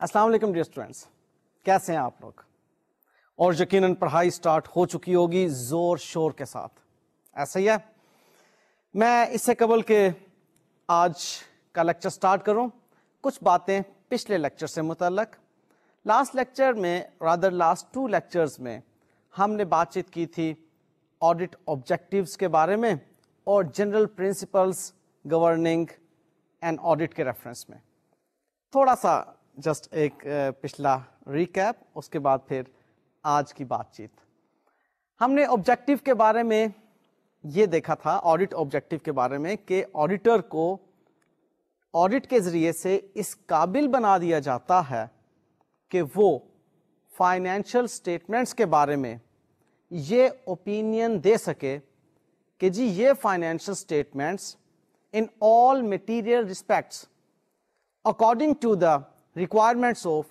السلام علیکم dear students, کیسے ہیں آپ لوگ؟ اور یقیناً پڑھائی سٹارٹ ہو چکی ہوگی زور شور کے ساتھ، ایسا ہی ہے؟ میں اس سے قبل کہ آج کا لیکچر سٹارٹ کروں، کچھ باتیں پچھلے لیکچر سے متعلق۔ لاسٹ لیکچر میں لاسٹ 2 لیکچرز میں ہم نے بات چیت کی تھی آڈٹ آبجیکٹیوز کے بارے میں اور general principles governing and audit کے ریفرنس میں۔ تھوڑا سا جسٹ ایک پچھلا ریکیپ، اس کے بعد پھر آج کی بات چیت۔ ہم نے آبجیکٹیو کے بارے میں یہ دیکھا تھا، آڈٹ آبجیکٹیو کے بارے میں، کہ آڈیٹر کو آڈٹ کے ذریعے سے اس قابل بنا دیا جاتا ہے کہ وہ فائنینشیل سٹیٹمنٹس کے بارے میں یہ اوپینین دے سکے کہ جی یہ financial statements in all material respects according to the requirements of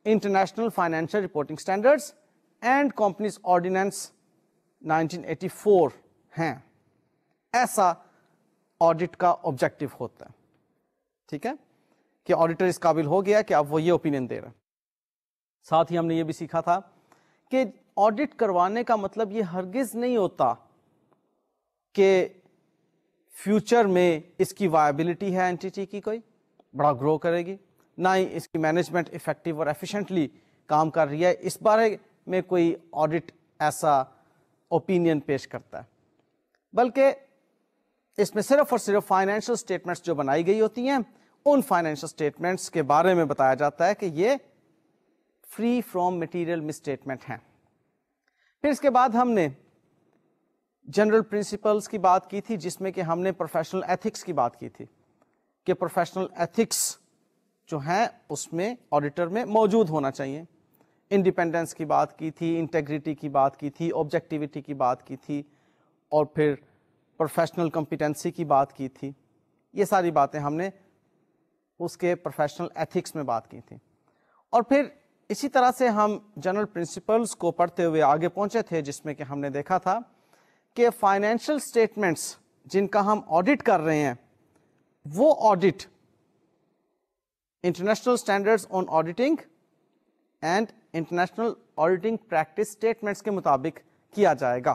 International Financial Reporting Standards and Companies Ordinance 1984 ہیں۔ ایسا آڈٹ کا آبجیکٹو ہوتا ہے، ٹھیک ہے، کہ آڈیٹر اس قابل ہو گیا کہ اب وہ یہ اوپینین دے رہا ہے۔ ساتھ ہی ہم نے یہ بھی سیکھا تھا کہ آڈٹ کروانے کا مطلب یہ ہرگز نہیں ہوتا کہ فیوچر میں اس کی وائبلٹی ہے اینٹیٹی کی، کوئی بڑا گرو کرے گی، نہ ہی اس کی مینجمنٹ افیکٹو اور ایفیشینٹلی کام کر رہی ہے، اس بارے میں کوئی آڈٹ ایسا اوپینین پیش کرتا ہے، بلکہ اس میں صرف اور صرف فائنینشیل سٹیٹمنٹس جو بنائی گئی ہوتی ہیں ان فائنینشیل سٹیٹمنٹس کے بارے میں بتایا جاتا ہے کہ یہ free from material miss statement ہیں۔ پھر اس کے بعد ہم نے جنرل پرنسپلز کی بات کی تھی، جس میں کہ ہم نے پروفیشنل ایتھکس کی بات کی تھی کہ پروفیشنل ایتھکس جو ہیں اس میں آڈیٹر میں موجود ہونا چاہیے۔ انڈیپینڈنس کی بات کی تھی، انٹیگریٹی کی بات کی تھی، آبجیکٹیوٹی کی بات کی تھی، اور پھر پروفیشنل کمپیٹنسی کی بات کی تھی۔ یہ ساری باتیں ہم نے اس کے پروفیشنل ایتھکس میں بات کی تھی۔ اور پھر اسی طرح سے ہم جنرل پرنسپلز کو پڑھتے ہوئے آگے پہنچے تھے، جس میں کہ ہم نے دیکھا تھا کہ فائنینشیل سٹیٹمنٹس جن کا ہم آڈٹ کر رہے ہیں وہ audit international standards on auditing and international auditing practice statements کے مطابق کیا جائے گا۔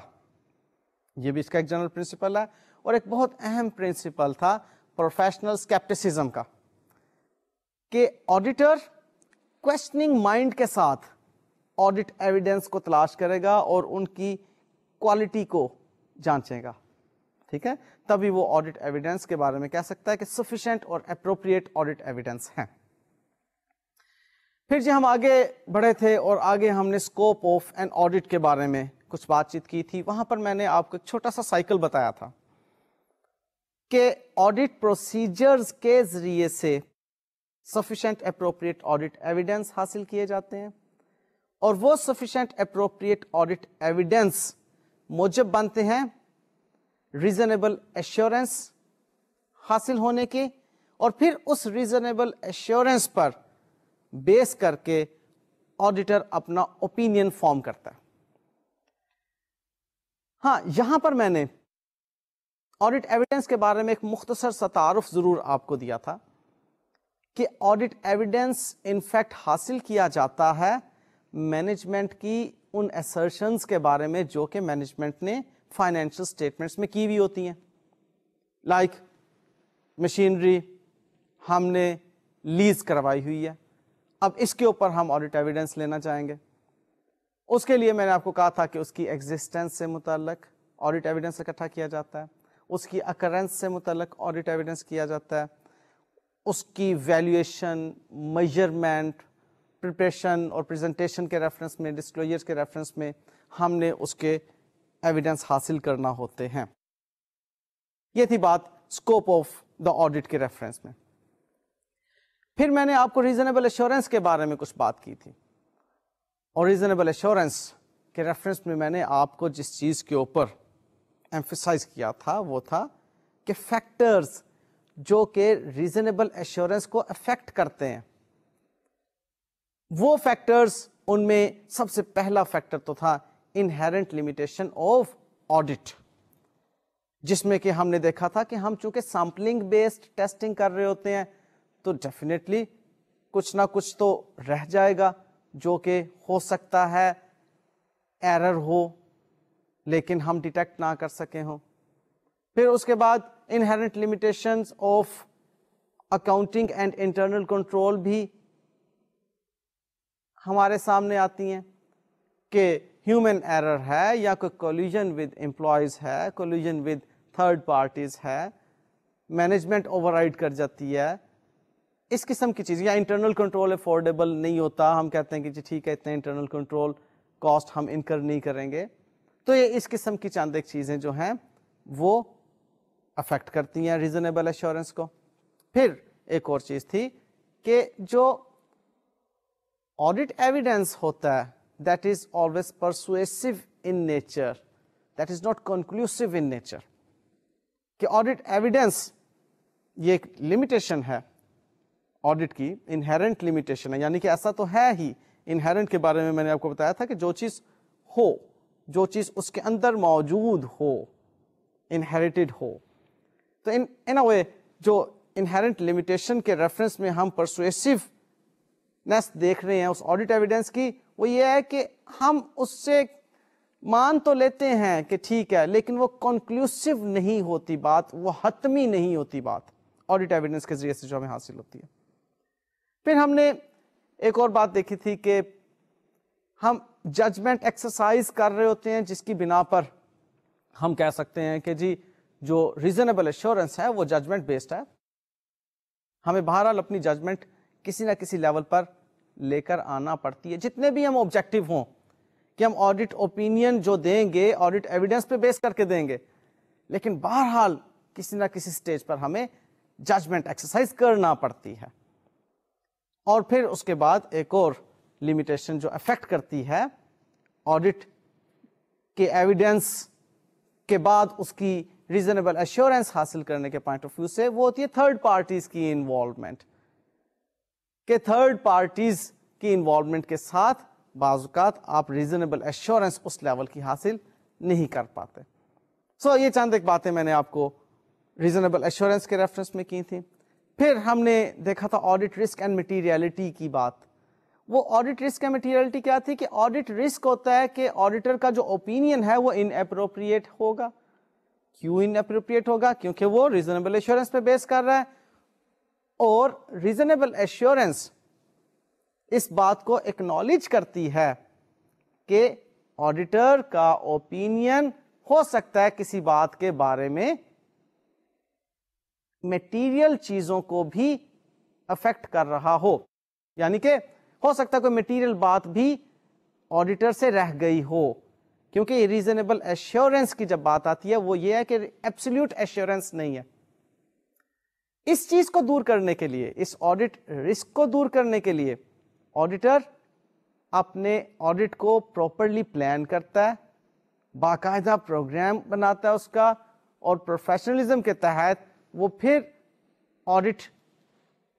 یہ بھی اس کا ایک جنرل پرنسپل ہے، اور ایک بہت اہم پرنسپل تھا پروفیشنل اسکیپٹسزم کا، کہ آڈیٹر کویسچننگ مائنڈ کے ساتھ آڈٹ ایویڈنس کو تلاش کرے گا اور ان کی کوالٹی کو جانچے گا، ٹھیک ہے، تبھی وہ آڈٹ ایویڈنس کے بارے میں کہہ سکتا ہے کہ سفیشینٹ اور اپروپریٹ آڈٹ ایویڈنس ہیں۔ پھر جی ہم آگے بڑھے تھے اور آگے ہم نے اسکوپ آف این آڈٹ کے بارے میں کچھ بات چیت کی تھی۔ وہاں پر میں نے آپ کو ایک چھوٹا سا سائیکل بتایا تھا کہ آڈٹ پروسیجرز کے ذریعے سے سفیشینٹ اپروپریٹ آڈٹ ایویڈنس حاصل کیے جاتے ہیں، اور وہ سفیشینٹ اپروپریٹ آڈٹ ایویڈنس موجب بنتے ہیں ریزنیبل ایشورنس حاصل ہونے کے، اور پھر اس ریزنیبل ایشورنس پر بیس کر کے آڈیٹر اپنا اوپینین فارم کرتا ہے۔ ہاں، یہاں پر میں نے آڈٹ ایویڈنس کے بارے میں ایک مختصر سا تعارف ضرور آپ کو دیا تھا کہ آڈٹ ایویڈنس انفیکٹ حاصل کیا جاتا ہے مینجمنٹ کی ان اسرشنز کے بارے میں جو کہ مینجمنٹ نے فائنینشیل سٹیٹمنٹس میں کی ہوئی ہوتی ہیں، لائک مشینری ہم نے لیز کروائی ہوئی ہے، اب اس کے اوپر ہم آڈٹ ایویڈنس لینا چاہیں گے۔ اس کے لیے میں نے آپ کو کہا تھا کہ اس کی ایگزسٹنس سے متعلق آڈٹ ایویڈنس اکٹھا کیا جاتا ہے، اس کی اکرنس سے متعلق آڈٹ ایویڈنس کیا جاتا ہے، اس کی ویلیویشن، میجرمنٹ، پریپریشن اور پریزنٹیشن کے ریفرنس میں، ڈسکلوجر کے ریفرنس میں ہم نے اس کے ایویڈنس حاصل کرنا ہوتے ہیں۔ یہ تھی بات اسکوپ آف دا آڈٹ کے ریفرنس میں۔ پھر میں نے آپ کو ریزنیبل ایشورنس کے بارے میں کچھ بات کی تھی، اور ریزنیبل ایشورنس کے ریفرنس میں میں نے آپ کو جس چیز کے اوپر ایمفیسائز کیا تھا وہ تھا کہ فیکٹرز جو کہ ریزنیبل ایشورنس کو افیکٹ کرتے ہیں، وہ فیکٹرز، ان میں سب سے پہلا فیکٹر تو تھا انہیرنٹ لمیٹیشن آف آڈٹ، جس میں کہ ہم نے دیکھا تھا کہ ہم چونکہ سیمپلنگ بیسڈ ٹیسٹنگ کر رہے ہوتے ہیں تو ڈیفینیٹلی کچھ نہ کچھ تو رہ جائے گا جو کہ ہو سکتا ہے ایرر ہو لیکن ہم ڈیٹیکٹ نہ کر سکے ہوں. پھر اس کے بعد inherent limitations of accounting and internal control بھی ہمارے سامنے آتی ہیں کہ ہیومن ایرر ہے یا کوئی کولیجن ود امپلائیز ہے, کولیجن ود تھرڈ پارٹیز ہے, مینجمنٹ اوور رائڈ کر جاتی ہے, اس قسم کی چیز. یا انٹرنل کنٹرول افورڈیبل نہیں ہوتا, ہم کہتے ہیں کہ جی ٹھیک ہے اتنے انٹرنل کنٹرول کاسٹ ہم انکر نہیں کریں گے. تو یہ اس قسم کی چند ایک چیزیں جو ہیں وہ افیکٹ کرتی ہیں ریزنیبل ایشورنس کو. پھر ایک اور چیز تھی کہ جو آڈٹ ایویڈنس ہوتا ہے that is always persuasive in nature, that is not conclusive in nature. کہ آڈٹ ایویڈنس یہ ایک لمیٹیشن ہے آڈٹ کی, انہیرنٹ لمیٹیشن ہے, یعنی کہ ایسا تو ہے ہی. انہیرنٹ کے بارے میں نے آپ کو بتایا تھا کہ جو چیز ہو, جو چیز اس کے اندر موجود ہو, انہیریٹڈ ہو. تو ان اے وے جو انہیرنٹ لمیٹیشن کے ریفرنس میں ہم پرسویسونیس دیکھ رہے ہیں اس آڈٹ ایویڈنس کی, وہ یہ ہے کہ ہم اس سے مان تو لیتے ہیں کہ ٹھیک ہے, لیکن وہ کنکلوسو نہیں ہوتی بات, وہ حتمی نہیں ہوتی بات آڈٹ ایویڈنس کے ذریعے سے جو ہمیں حاصل ہوتی ہے. پھر ہم نے ایک اور بات دیکھی تھی کہ ہم ججمنٹ ایکسرسائز کر رہے ہوتے ہیں جس کی بنا پر ہم کہہ سکتے ہیں کہ جی جو ریزنیبل ایشورنس ہے وہ ججمنٹ بیسڈ ہے. ہمیں بہرحال اپنی ججمنٹ کسی نہ کسی لیول پر لے کر آنا پڑتی ہے, جتنے بھی ہم آبجیکٹو ہوں کہ ہم آڈٹ اوپینین جو دیں گے آڈٹ ایویڈنس پہ بیس کر کے دیں گے, لیکن بہرحال کسی نہ کسی سٹیج پر ہمیں ججمنٹ ایکسرسائز کرنا پڑتی ہے. اور پھر اس کے بعد ایک اور لمیٹیشن جو افیکٹ کرتی ہے آڈٹ کے ایویڈنس کے بعد اس کی ریزنیبل ایشورنس حاصل کرنے کے پوائنٹ آف ویو سے, وہ ہوتی ہے تھرڈ پارٹیز کی انوالومنٹ. کہ تھرڈ پارٹیز کی انوالومنٹ کے ساتھ بعض اوقات آپ ریزنیبل ایشورنس اس لیول کی حاصل نہیں کر پاتے. سو یہ چند ایک باتیں میں نے آپ کو ریزنیبل ایشورنس کے ریفرنس میں کی تھیں. پھر ہم نے دیکھا تھا آڈٹ رسک اینڈ مٹیریلٹی کی بات. وہ آڈٹ رسک اینڈ مٹیریلٹی کیا تھی کہ آڈٹ رسک ہوتا ہے کہ آڈیٹر کا جو اوپینین ہے وہ ان اپروپریٹ ہوگا. کیوں ان اپروپریٹ ہوگا؟ کیونکہ وہ ریزنیبل ایشورنس پہ بیس کر رہا ہے, اور ریزنیبل ایشورنس اس بات کو ایکنالج کرتی ہے کہ آڈیٹر کا اوپینین ہو سکتا ہے کسی بات کے بارے میں میٹیریل چیزوں کو بھی افیکٹ کر رہا ہو, یعنی کہ ہو سکتا ہے کوئی میٹیریل بات بھی آڈیٹر سے رہ گئی ہو. کیونکہ ریزنیبل ایشورنس کی جب بات آتی ہے وہ یہ ہے کہ ایبسلیوٹ ایشورنس نہیں ہے. اس چیز کو دور کرنے کے لیے, اس آڈٹ رسک کو دور کرنے کے لیے آڈیٹر اپنے آڈٹ کو پراپرلی پلان کرتا ہے, باقاعدہ پروگرام بناتا ہے اس کا, اور پروفیشنلزم کے تحت وہ پھر آڈٹ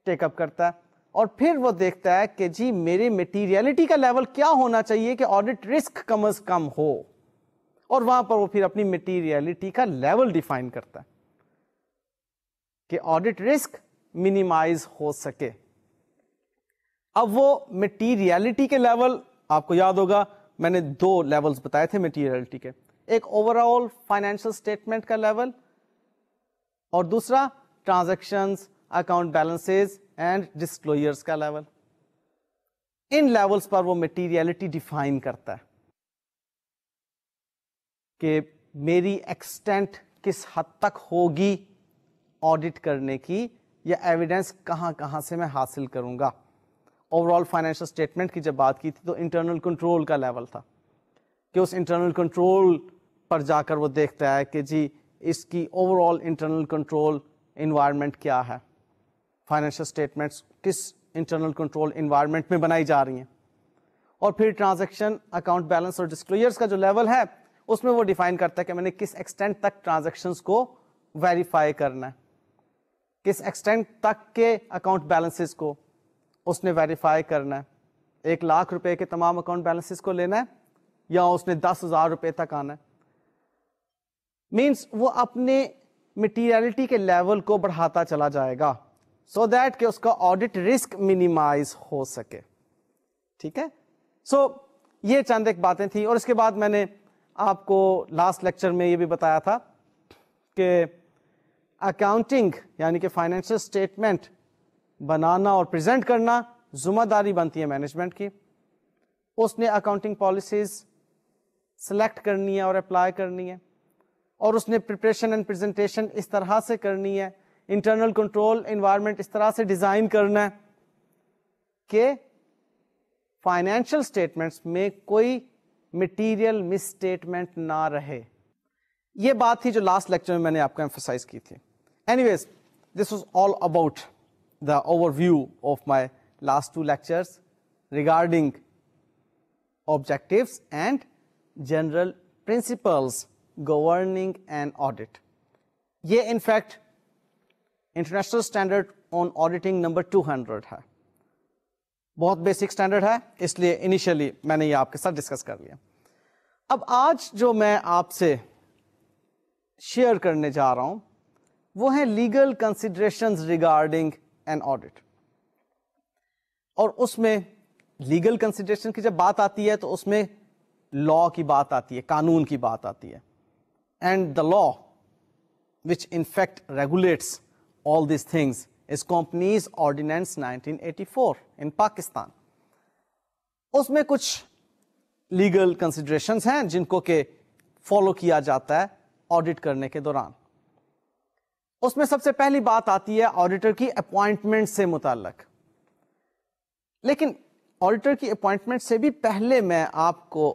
ٹیک اپ کرتا ہے, اور پھر وہ دیکھتا ہے کہ جی میری میٹیریلٹی کا لیول کیا ہونا چاہیے کہ آڈٹ رسک کم از کم ہو, اور وہاں پر وہ پھر اپنی میٹیریلٹی کا لیول ڈیفائن کرتا ہے کہ آڈٹ رسک منیمائز ہو سکے. اب وہ میٹیریلٹی کے لیول, آپ کو یاد ہوگا میں نے 2 لیولز بتائے تھے میٹیریلٹی کے, ایک اوور آل فائنینشیل اسٹیٹمنٹ کا لیول, اور دوسرا transactions, account balances and disclosures کا لیول. ان لیولز پر وہ میٹیریلٹی ڈیفائن کرتا ہے کہ میری ایکسٹینٹ کس حد تک ہوگی آڈٹ کرنے کی, یا ایویڈنس کہاں کہاں سے میں حاصل کروں گا. اوور آل فائنینشیل اسٹیٹمنٹ کی جب بات کی تھی تو انٹرنل کنٹرول کا لیول تھا کہ اس انٹرنل کنٹرول پر جا کر وہ دیکھتا ہے کہ جی اس کی over all internal control environment کیا ہے, فائنینشیل اسٹیٹمنٹس کس انٹرنل کنٹرول انوائرمنٹ میں بنائی جا رہی ہیں. اور پھر ٹرانزیکشن, اکاؤنٹ بیلنس اور ڈسکلوجرز کا جو لیول ہے اس میں وہ ڈیفائن کرتا ہے کہ میں نے کس ایکسٹینٹ تک ٹرانزیکشنز کو ویریفائی کرنا ہے, کس ایکسٹینٹ تک کے اکاؤنٹ بیلنسز کو اس نے ویریفائی کرنا ہے. 1 لاکھ روپے کے تمام اکاؤنٹ بیلنسز کو لینا ہے یا اس نے 10,000 روپے تک آنا ہے. مینس وہ اپنے میٹیریلٹی کے لیول کو بڑھاتا چلا جائے گا. سو دیٹ کہ اس کا آڈٹ رسک منیمائز ہو سکے. ٹھیک ہے, سو یہ چند ایک باتیں تھیں. اور اس کے بعد میں نے آپ کو لاسٹ لیکچر میں یہ بھی بتایا تھا کہ اکاؤنٹنگ یعنی کہ فائنینشیل اسٹیٹمنٹ بنانا اور پریزنٹ کرنا ذمہ داری بنتی ہے مینجمنٹ کی. اس نے اکاؤنٹنگ پالیسیز سلیکٹ کرنی ہے اور اپلائی کرنی ہے, اور اس نے پریپریشن اینڈ پریزنٹیشن اس طرح سے کرنی ہے, انٹرنل کنٹرول انوائرمنٹ اس طرح سے ڈیزائن کرنا ہے کہ فائنینشیل اسٹیٹمنٹس میں کوئی مٹیریل مس اسٹیٹمنٹ نہ رہے. یہ بات تھی جو لاسٹ لیکچر میں نے آپ کو ایمفسائز کی تھی. Anyways, this was all about the overview of my last 2 lectures regarding objectives and general principles governing an audit. یہ in fact international standard on auditing number 200 ہے. بہت basic standard ہے, اس لیے initially میں نے یہ آپ کے ساتھ ڈسکس کر لیا. اب آج جو میں آپ سے شیئر کرنے جا رہا ہوں وہ ہیں legal considerations regarding an audit. اور اس میں لیگل کنسیڈریشن کی جب بات آتی ہے تو اس میں لا کی بات آتی ہے, قانون کی بات آتی ہے. And the law which in fact regulates all these things is Companies Ordinance 1984 in Pakistan. اس میں کچھ لیگل کنسیڈریشنز ہیں جن کو کہ فالو کیا جاتا ہے آڈٹ کرنے کے دوران. اس میں سب سے پہلی بات آتی ہے آڈیٹر کی اپوائنٹمنٹ سے متعلق. لیکن آڈیٹر کی اپوائنٹمنٹ سے بھی پہلے میں آپ کو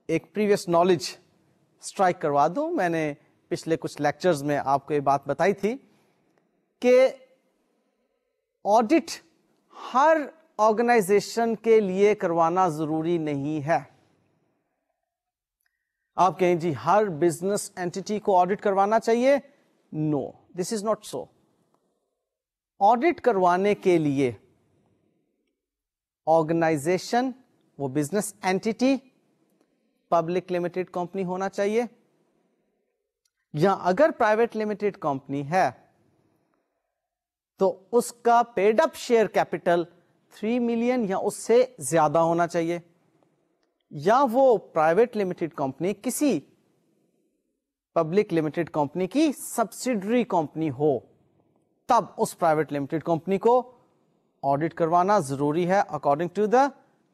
ایک پریویس نالج اسٹرائک کروا دوں. میں نے پچھلے کچھ لیکچرز میں آپ کو یہ بات بتائی تھی کہ آڈٹ ہر آرگنائزیشن کے لیے کروانا ضروری نہیں ہے. آپ کہیں جی ہر بزنس اینٹی کو آڈٹ کروانا چاہیے. نو, دس از ناٹ سو. آڈٹ کروانے کے لیے آرگنائزیشن, وہ business entity public limited company ہونا چاہیے, یا اگر پرائیویٹ لمیٹڈ کمپنی ہے تو اس کا paid up share capital 3 million یا اس سے زیادہ ہونا چاہیے, یا وہ پرائیویٹ لمیٹڈ کمپنی کسی پبلک لمیٹڈ کمپنی کی سبسیڈری کمپنی ہو, تب اس پرائیویٹ لمیٹڈ کمپنی کو آڈٹ کروانا ضروری ہے according to the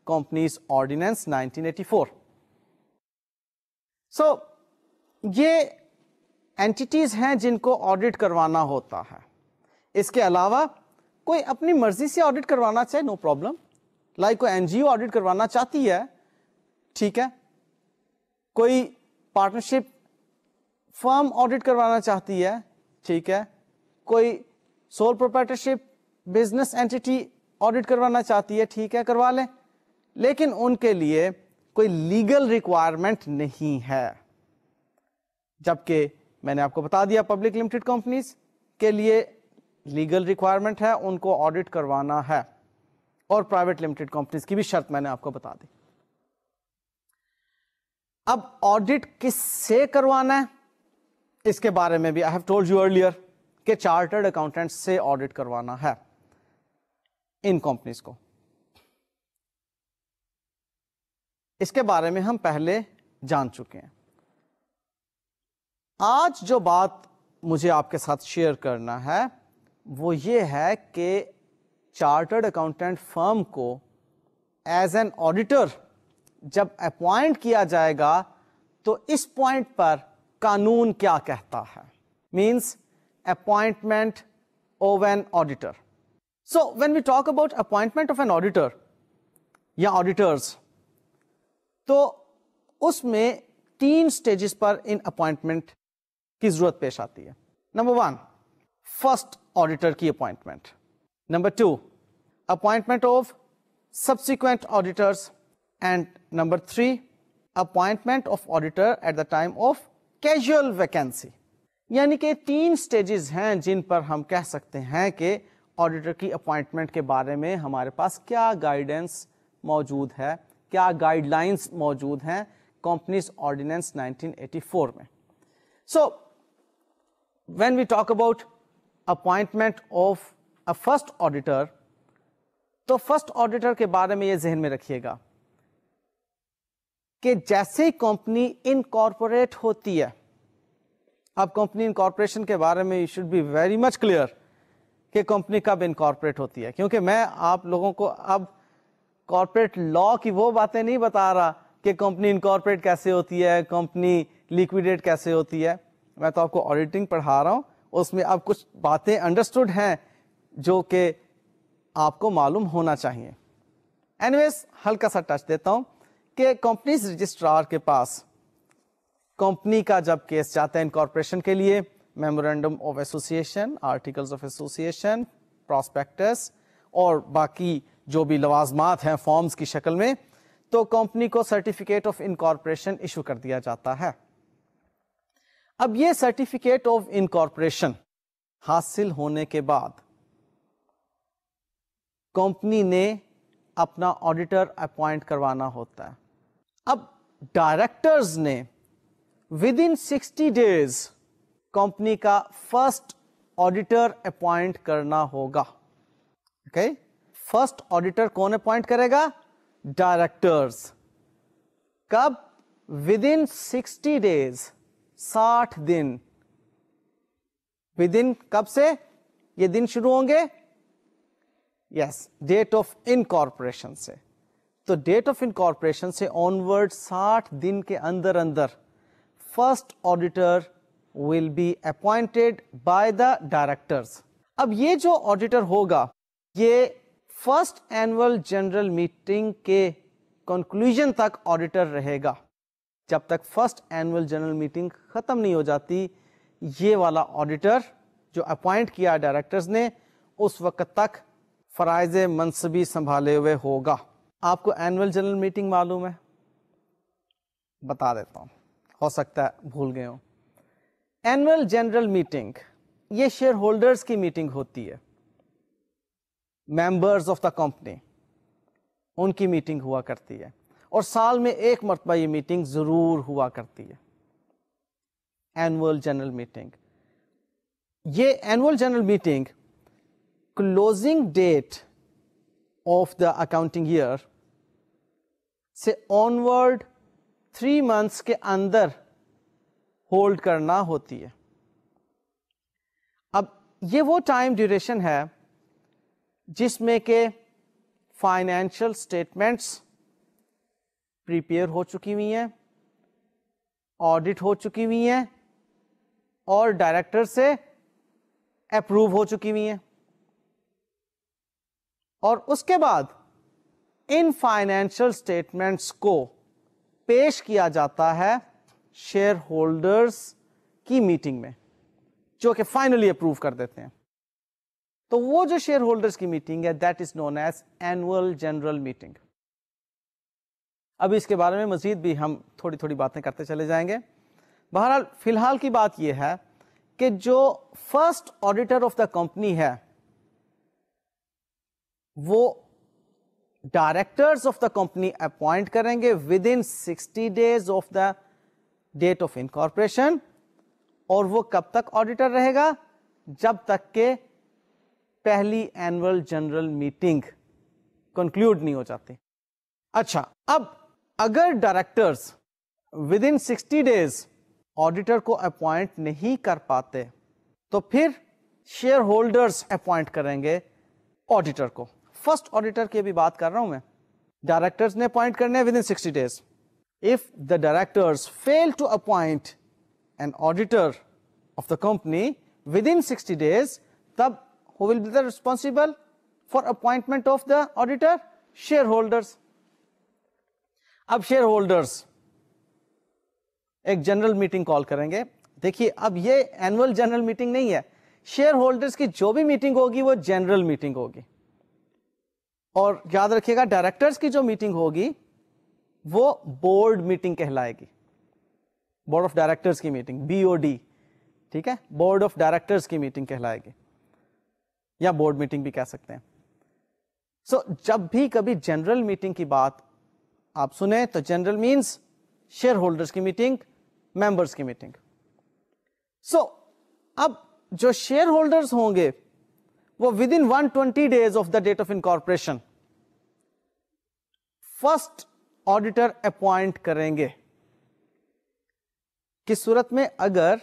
companies ordinance 1984. So یہ اینٹیز ہیں جن کو آڈٹ کروانا ہوتا ہے. اس کے علاوہ کوئی اپنی مرضی سے آڈٹ کروانا چاہے, نو پرابلم. لائک کوئی این جی او آڈٹ کروانا چاہتی ہے, ٹھیک ہے. کوئی پارٹنرشپ فرم آڈٹ کروانا چاہتی ہے, ٹھیک ہے. کوئی sole proprietorship business entity audit کروانا چاہتی ہے, ٹھیک ہے, کروا لیں. لیکن ان کے لیے کوئی لیگل ریکوائرمنٹ نہیں ہے. جبکہ میں نے آپ کو بتا دیا پبلک لمیٹڈ کمپنیز کے لیے لیگل ریکوائرمنٹ ہے, ان کو آڈٹ کروانا ہے, اور پرائیویٹ لمیٹڈ کمپنیز کی بھی شرط میں نے آپ کو بتا دی. اب آڈٹ کس سے کروانا ہے اس کے بارے میں بھی I have told you earlier کہ چارٹرڈ اکاؤنٹنٹ سے آڈٹ کروانا ہے ان کمپنیز کو. اس کے بارے میں ہم پہلے جان چکے ہیں. آج جو بات مجھے آپ کے ساتھ شیئر کرنا ہے وہ یہ ہے کہ چارٹرڈ اکاؤنٹنٹ فرم کو ایز این آڈیٹر جب اپوائنٹ کیا جائے گا تو اس پوائنٹ پر قانون کیا کہتا ہے. Means appointment of an auditor. So when we talk about appointment of an auditor یا آڈیٹرز, تو اس میں 3 سٹیجز پر ان اپوائنٹمنٹ کی ضرورت پیش آتی ہے. نمبر 1, فرسٹ آڈیٹر کی appointment. Number 2, appointment of subsequent auditors. And number 3, appointment of auditor at the time of casual vacancy. یعنی کہ 3 سٹیجز ہیں جن پر ہم کہہ سکتے ہیں کہ آڈیٹر کی اپوائنٹمنٹ کے بارے میں ہمارے پاس کیا گائیڈنس موجود ہے, کیا گائیڈ لائنس موجود ہیں کمپنیز آرڈیننس 1984 میں. So when we talk about appointment of first auditor, تو فرسٹ آڈیٹر کے بارے میں یہ ذہن میں رکھیے گا کہ جیسے ہی کمپنی انکارپوریٹ ہوتی ہے, اب کمپنی انکارپوریشن کے بارے میں you should be very much clear کہ کمپنی کب انکارپوریٹ ہوتی ہے, کیونکہ میں آپ لوگوں کو اب کارپوریٹ لا کی وہ باتیں نہیں بتا رہا کہ کمپنی انکارپوریٹ کیسے ہوتی ہے, کمپنی لیکویڈیٹ کیسے ہوتی ہے. میں تو آپ کو آڈیٹنگ پڑھا رہا ہوں, اس میں اب کچھ باتیں انڈرسٹوڈ ہیں جو کہ آپ کو معلوم ہونا چاہیے. اینیویز ہلکا سا ٹچ دیتا ہوں کہ کمپنیز رجسٹرار کے پاس کمپنی کا جب کیس جاتا ہے انکارپوریشن کے لیے, memorandum of association, articles of association, prospectus اور باقی جو بھی لوازمات ہیں فارمز کی شکل میں, تو کمپنی کو سرٹیفکیٹ آف انکارپوریشن ایشو کر دیا جاتا ہے. اب یہ سرٹیفکیٹ آف انکارپوریشن حاصل ہونے کے بعد کمپنی نے اپنا آڈیٹر اپوائنٹ کروانا ہوتا ہے. اب ڈائریکٹرز نے ود ان 60 days کمپنی کا فرسٹ آڈیٹر اپوائنٹ کرنا ہوگا. اوکے, فرسٹ آڈیٹر کون اپوائنٹ کرے گا؟ ڈائریکٹرز. کب؟ ود ان 60 days, 60 دن. ود ان کب سے یہ دن شروع ہوں گے؟ یس, ڈیٹ آف انکارپوریشن سے. تو ڈیٹ آف انکارپوریشن سے آنورڈ 60 دن کے اندر اندر first auditor will be appointed by the directors. اب یہ جو آڈیٹر ہوگا یہ فرسٹ اینوئل جنرل میٹنگ کے کنکلوژن تک آڈیٹر رہے گا. جب تک فرسٹ اینوئل جنرل میٹنگ ختم نہیں ہو جاتی, یہ والا آڈیٹر جو اپوائنٹ کیا ڈائریکٹرز نے اس وقت تک فرائض منصبی سنبھالے ہوئے ہوگا. آپ کو اینوئل جنرل میٹنگ معلوم ہے؟ بتا دیتا ہوں, ہو سکتا ہے بھول گئے ہوں. اینوئل جنرل میٹنگ یہ شیئر ہولڈرز کی میٹنگ ہوتی ہے, ممبرز آف دا کمپنی, ان کی میٹنگ ہوا کرتی ہے, اور سال میں ایک مرتبہ یہ میٹنگ ضرور ہوا کرتی ہے, اینوئل جنرل میٹنگ. یہ annual general meeting closing date of the accounting year سے آنورڈ 3 months کے اندر ہولڈ کرنا ہوتی ہے. اب یہ وہ ٹائم ڈیوریشن ہے جس میں کہ فائنینشیل اسٹیٹمنٹس پریپیئر ہو چکی ہوئی ہیں, آڈٹ ہو چکی ہوئی ہیں, اور ڈائریکٹر سے اپروو ہو چکی ہوئی ہیں, اور اس کے بعد ان فائنینشیل اسٹیٹمنٹس کو پیش کیا جاتا ہے شیئر ہولڈرز کی میٹنگ میں, جو کہ فائنلی اپروو کر دیتے ہیں. تو وہ جو شیئر ہولڈرز کی میٹنگ ہے that is known as annual general meeting. اب اس کے بارے میں مزید بھی ہم تھوڑی تھوڑی باتیں کرتے چلے جائیں گے. بہرحال فی الحال کی بات یہ ہے کہ جو first auditor of the company ہے وہ directors of the company appoint کریں گے within 60 days of the date of incorporation, اور وہ کب تک آڈیٹر رہے گا؟ جب تک کہ پہلی اینوئل جنرل میٹنگ کنکلوڈ نہیں ہو جاتی. اچھا, اب اگر directors with in 60 days auditor کو اپوائنٹ نہیں کر پاتے تو پھر شیئر ہولڈرز اپوائنٹ کریں گے آڈیٹر کو. فرسٹ آڈیٹر کی بھی بات کر رہا ہوں میں. ڈائریکٹرز نے اپوائنٹ کرنے with in 60 days. If the directors fail to appoint an auditor of the company within 60 days, tab who will be the responsible for appointment of the auditor? Shareholders. اب شیئر ہولڈرز ایک general meeting call کریں گے. دیکھیے اب یہ annual general meeting نہیں ہے, share holders کی جو بھی میٹنگ ہوگی وہ جنرل میٹنگ ہوگی. اور یاد رکھیے گا ڈائریکٹرز کی جو میٹنگ ہوگی وہ بورڈ میٹنگ کہلائے گی, بورڈ آف ڈائریکٹرز کی میٹنگ, BOD, ٹھیک ہے, بورڈ آف ڈائریکٹرز کی میٹنگ کہلائے گی, یا بورڈ میٹنگ بھی کہہ سکتے ہیں. سو جب بھی کبھی جنرل میٹنگ کی بات آپ سنیں تو جنرل مینس شیئر ہولڈرز کی میٹنگ, ممبرز کی میٹنگ. سو اب جو شیئر ہولڈرز ہوں گے وہ within 120 days of the date of incorporation first auditor appoint کریں گے. کس صورت میں؟ اگر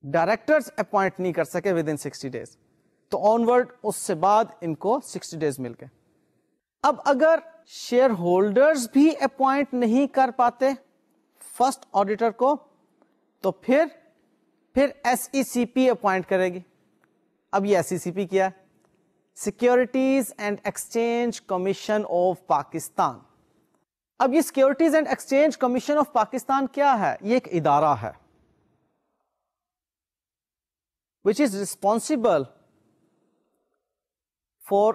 ڈائریکٹرز اپوائنٹ نہیں کر سکے ود ان 60 days تو آنورڈ اس سے بعد ان کو 60 days مل گئے. اب اگر شیئر ہولڈرز بھی اپوائنٹ نہیں کر پاتے فرسٹ آڈیٹر کو تو پھر ایس ای سی پی اپوائنٹ کرے گی. اب یہ ایس ای سی پی کیا ہے؟ Securities and exchange commission of Pakistan. اب یہ securities and exchange commission of Pakistan کیا ہے؟ یہ ایک ادارہ ہے which is responsible for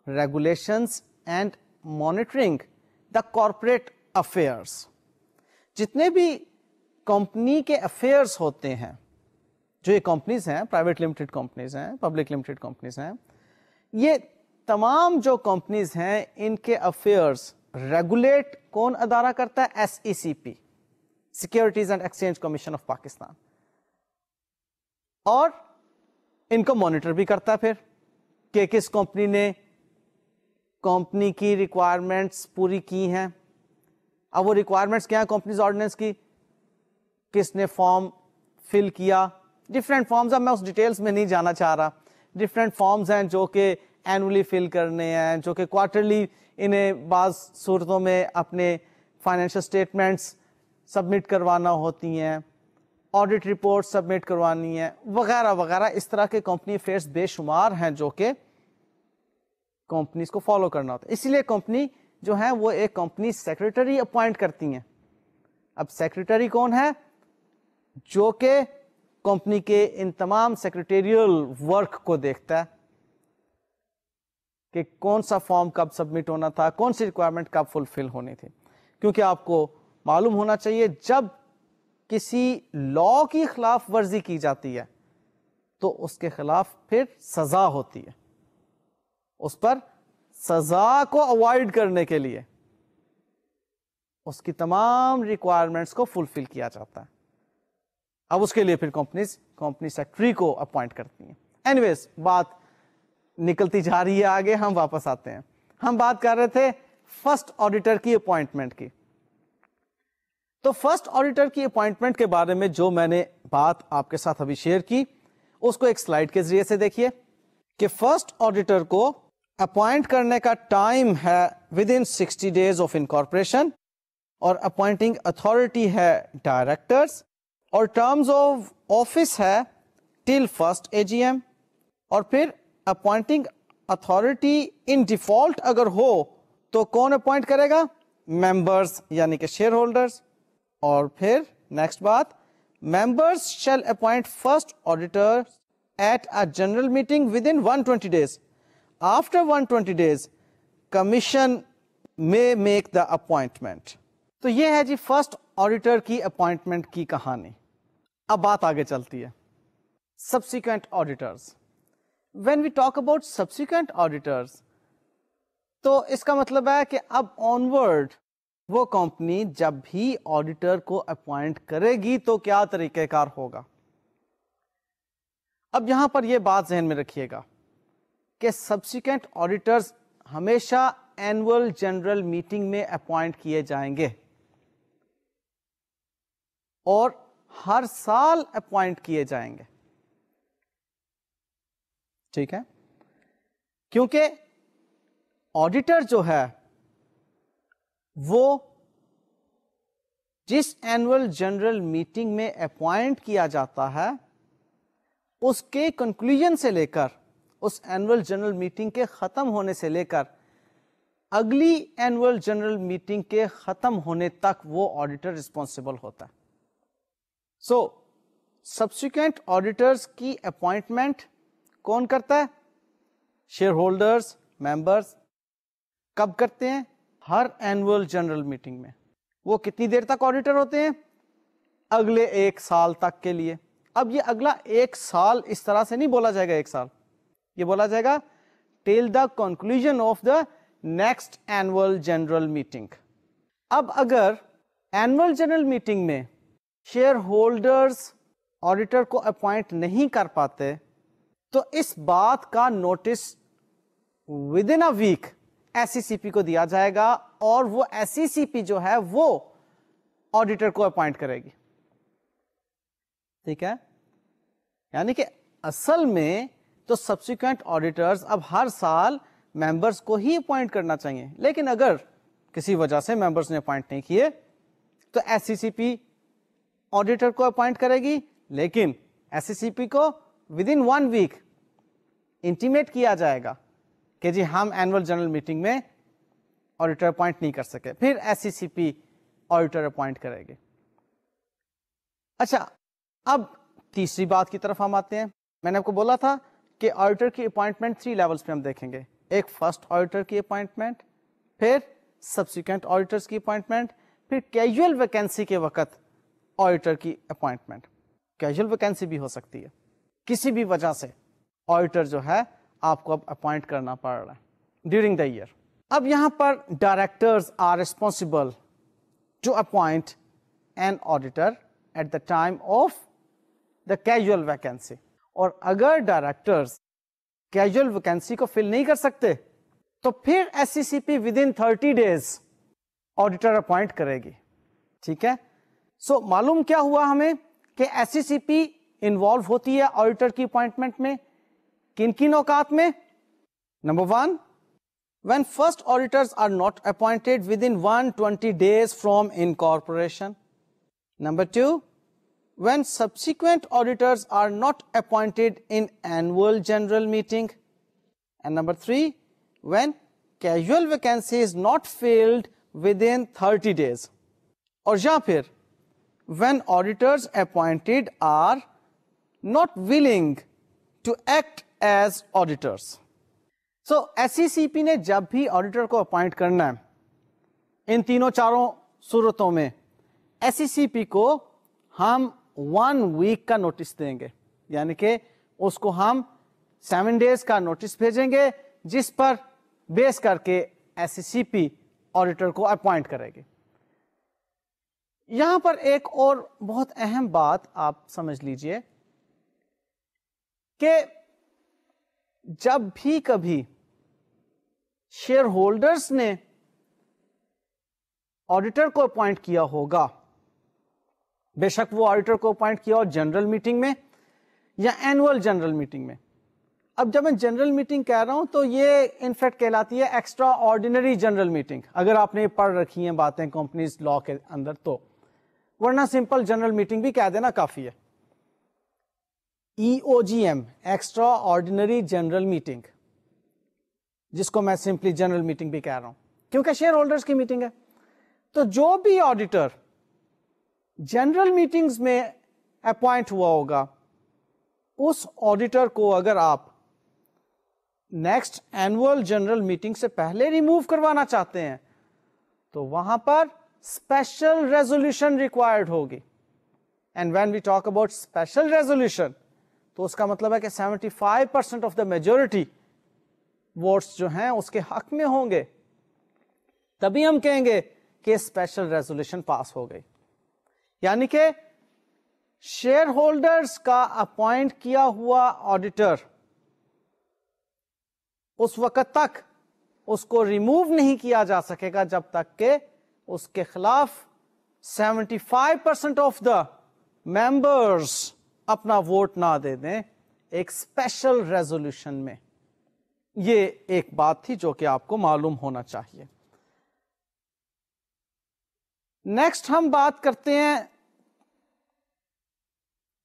regulations and monitoring the corporate affairs. جتنے بھی کمپنی کے افیئرس ہوتے ہیں، جو یہ کمپنیز ہیں، پرائیویٹ لمیٹڈ کمپنیز ہیں، پبلک لمیٹڈ کمپنیز ہیں، یہ تمام جو کمپنیز ہیں ان کے افیئرس ریگولیٹ کون ادارہ کرتا ہے؟ S E C P, securities and exchange commission of Pakistan. اور ان کو مانیٹر بھی کرتا ہے پھر کہ کس کمپنی نے کمپنی کی ریکوائرمنٹس پوری کی ہیں. اب وہ ریکوائرمنٹس کیا ہیں کمپنیز آرڈیننس کی؟ کس نے فارم فل کیا؟ Different forms. اب میں اس ڈیٹیلز میں نہیں جانا چاہ رہا. ڈفرینٹ فارمز ہیں جو کہ اینولی فل کرنے ہیں، جو کہ کوارٹرلی انہیں بعض صورتوں میں اپنے فائنینشل اسٹیٹمنٹس سبمٹ کروانا ہوتی ہیں، آڈٹ رپورٹ سبمٹ کروانی ہے، وغیرہ وغیرہ. اس طرح کے کمپنی افیئرس بے شمار ہیں جو کہ کمپنیز کو فالو کرنا ہوتا ہے. اسی لیے کمپنی جو ہے وہ ایک کمپنی سیکرٹری اپوائنٹ کرتی ہیں. اب سیکرٹری کون ہے؟ جو کہ کمپنی کے ان تمام سیکرٹیریل ورک کو دیکھتا ہے کہ کون سا فارم کب سبمٹ ہونا تھا، کون سی ریکوائرمنٹ کب فلفل ہونی تھی. کیونکہ آپ کو معلوم ہونا چاہیے جب کسی لا کی خلاف ورزی کی جاتی ہے تو اس کے خلاف پھر سزا ہوتی ہے. اس پر سزا کو اوائڈ کرنے کے لیے اس کی تمام ریکوائرمنٹس کو فلفل کیا جاتا ہے. اب اس کے لیے پھر کمپنی سیکرٹری کو اپوائنٹ کرتی ہیں. اینی ویز بات نکلتی جا رہی ہے آگے، ہم واپس آتے ہیں. ہم بات کر رہے تھے فرسٹ آڈیٹر کی اپوائنٹمنٹ کی. تو فرسٹ آڈیٹر کی اپوائنٹمنٹ کے بارے میں جو میں نے بات آپ کے ساتھ ابھی شیئر کی اس کو ایک سلائیڈ کے ذریعے سے دیکھیے کہ فرسٹ آڈیٹر کو اپوائنٹ کرنے کا ٹائم ہے with in 60 days of incorporation, اور اپوائنٹنگ اتھارٹی ہے ڈائریکٹرز، اور ٹرمز آف آفس ہے ٹل فرسٹ AGM. اور پھر اپوائنٹنگ اتھارٹی ان ڈیفالٹ اگر ہو تو کون اپوائنٹ کرے گا؟ ممبرز یعنی کہ شیئر ہولڈرز. اور پھر نیکسٹ بات، members shall appoint first auditor at a general meeting within 120 days. After 120 days commission میں میک دا اپوائنٹمنٹ. تو یہ ہے جی فرسٹ آڈیٹر کی اپوائنٹمنٹ کی کہانی. اب بات آگے چلتی ہے subsequent auditors. When we talk about subsequent auditors تو اس کا مطلب ہے کہ اب آنورڈ وہ کمپنی جب بھی آڈیٹر کو اپوائنٹ کرے گی تو کیا طریقہ کار ہوگا. اب یہاں پر یہ بات ذہن میں رکھیے گا کہ سبسیکوینٹ آڈیٹرز ہمیشہ اینول جنرل میٹنگ میں اپوائنٹ کیے جائیں گے اور ہر سال اپوائنٹ کیے جائیں گے. ٹھیک ہے، کیونکہ آڈیٹر جو ہے وہ جس اینول جنرل میٹنگ میں اپوائنٹ کیا جاتا ہے اس کے کنکلوژن سے لے کر، اس اینول جنرل میٹنگ کے ختم ہونے سے لے کر اگلی اینول جنرل میٹنگ کے ختم ہونے تک وہ آڈیٹر رسپانسبل ہوتا ہے. سو سبسیکوینٹ آڈیٹرز کی اپوائنٹمنٹ کون کرتا ہے؟ Share holders, members. کب کرتے ہیں؟ ہر اینول جنرل میٹنگ میں. وہ کتنی دیر تک آڈیٹر ہوتے ہیں؟ اگلے 1 سال تک کے لیے. اب یہ اگلا 1 سال اس طرح سے نہیں بولا جائے گا 1 سال، یہ بولا جائے گا till the conclusion of the next annual general meeting. اب اگر اینول جنرل میٹنگ میں شیئر ہولڈرز آڈیٹر کو اپوائنٹ نہیں کر پاتے تو اس بات کا notice within a week S C C P کو دیا جائے گا اور وہ ایس سی سی پی جو ہے وہ آڈیٹر کو اپوائنٹ کرے گی. ٹھیک ہے, یعنی کہ اصل میں تو سبسیکوینٹ آڈیٹرز اب ہر سال ممبرس کو ہی اپوائنٹ کرنا چاہیے, لیکن اگر کسی وجہ سے ممبرس نے اپوائنٹ نہیں کیے تو ایس سی سی پی آڈیٹر کو اپوائنٹ کرے گی, لیکن ایس سی سی پی کو ود ان 1 ویک انٹیمیٹ کیا جائے گا کہ جی ہم اینول جنرل میٹنگ میں آڈیٹر اپوائنٹ نہیں کر سکے, پھر ایس سی سی پی آڈیٹر اپوائنٹ کرے گی. اچھا, اب تیسری بات کی طرف ہم آتے ہیں. میں نے آپ کو بولا تھا کہ آڈیٹر کی اپوائنٹمنٹ 3 لیولز پہ ہم دیکھیں گے. ایک فرسٹ آڈیٹر کی اپوائنٹمنٹ, پھر سبسیکوینٹ آڈیٹرز کی اپوائنٹمنٹ, پھر کیجول ویکینسی کے وقت آڈیٹر کی اپوائنٹمنٹ. کیجول ویکینسی بھی ہو سکتی ہے, کسی بھی وجہ سے آڈیٹر جو ہے آپ کو اب اپوائنٹ کرنا پڑ رہا ہے ڈیورنگ دا ایئر. اب یہاں پر directors are responsible to appoint an auditor at the time of the casual vacancy, اور اگر ڈائریکٹرز کیجول ویکینسی کو فل نہیں کر سکتے تو پھر S C C P within 30 days auditor appoint کرے گی. ٹھیک ہے, سو معلوم کیا ہوا ہمیں کہ ایس سی سی پی انوالو ہوتی ہے آڈیٹر کی اپوائنٹمنٹ میں کن کن اوقات میں. Number 1, when first auditors are not appointed within 120 days from incorporation. Number 2, when subsequent auditors are not appointed in annual general meeting. And number 3, when casual vacancy is not filled within 30 days. اور یا پھر when auditors appointed are not willing to act as auditors. So S C C P نے جب بھی auditor کو appoint کرنا ہے ان تینوں چاروں صورتوں میں ایس سی سی پی کو ہم 1 week کا نوٹس دیں گے, یعنی کہ اس کو ہم 7 days کا نوٹس بھیجیں گے جس پر بیس کر کے ایس سی سی پی آڈیٹر کو اپوائنٹ کرے گی. یہاں پر ایک اور بہت اہم بات آپ سمجھ لیجئے کہ جب بھی کبھی شیئر ہولڈرز نے آڈیٹر کو اپوائنٹ کیا ہوگا, بے شک وہ آڈیٹر کو اپوائنٹ کیا ہو جنرل میٹنگ میں یا اینول جنرل میٹنگ میں. اب جب میں جنرل میٹنگ کہہ رہا ہوں تو یہ انفیکٹ کہلاتی ہے ایکسٹرا آرڈینری جنرل میٹنگ, اگر آپ نے پڑھ رکھی ہیں باتیں کمپنیز لا کے اندر تو, ورنہ سمپل جنرل میٹنگ بھی کہہ دینا کافی ہے. E O G M, extraordinary general meeting, جس کو میں سمپلی جنرل میٹنگ بھی کہہ رہا ہوں کیونکہ شیئر ہولڈرز کی میٹنگ ہے. تو جو بھی آڈیٹر جنرل میٹنگز میں اپوائنٹ ہوا ہوگا اس آڈیٹر کو اگر آپ نیکسٹ اینول جنرل میٹنگ سے پہلے ریموو کروانا چاہتے ہیں تو وہاں پر اسپیشل ریزولوشن ریکوائرڈ ہوگی. And when we talk about special resolution تو اس کا مطلب ہے کہ 75% آف دا میجورٹی ووٹس جو ہیں اس کے حق میں ہوں گے, تبھی ہم کہیں گے کہ اسپیشل ریزولوشن پاس ہو گئی. یعنی کہ شیئر ہولڈرز کا اپوائنٹ کیا ہوا آڈیٹر اس وقت تک اس کو ریموو نہیں کیا جا سکے گا جب تک کہ اس کے خلاف 75% آف دا ممبرز اپنا ووٹ نہ دے دیں ایک اسپیشل ریزولوشن میں. یہ ایک بات تھی جو کہ آپ کو معلوم ہونا چاہیے. نیکسٹ ہم بات کرتے ہیں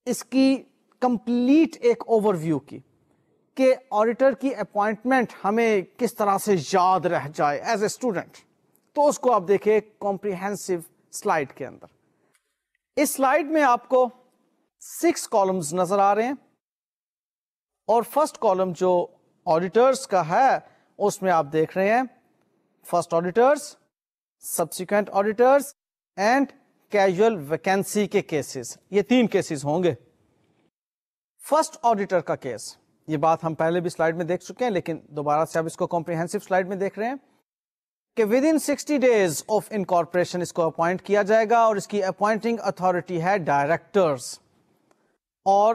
اس کی کمپلیٹ ایک اوور ویو کی کہ آڈیٹر کی اپوائنٹمنٹ ہمیں کس طرح سے یاد رہ جائے ایز اے اسٹوڈنٹ. تو اس کو آپ دیکھیں کمپریہنسو سلائیڈ کے اندر. اس سلائیڈ میں آپ کو 6 کالمز نظر آ رہے ہیں اور فرسٹ کالم جو آڈیٹرز کا ہے اس میں آپ دیکھ رہے ہیں first auditors, subsequent auditors and casual vacancy کے کیسز. یہ 3 کیسز ہوں گے. فرسٹ آڈیٹر کا کیس, یہ بات ہم پہلے بھی سلائیڈ میں دیکھ چکے ہیں لیکن دوبارہ سے آپ اس کو کمپریہنسو سلائیڈ میں دیکھ رہے ہیں کہ within 60 days of incorporation اس کو اپوائنٹ کیا جائے گا اور اس کی اپوائنٹنگ اتھارٹی ہے ڈائریکٹرز, اور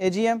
AGM।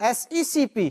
SECP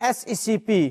SECP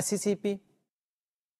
SECP।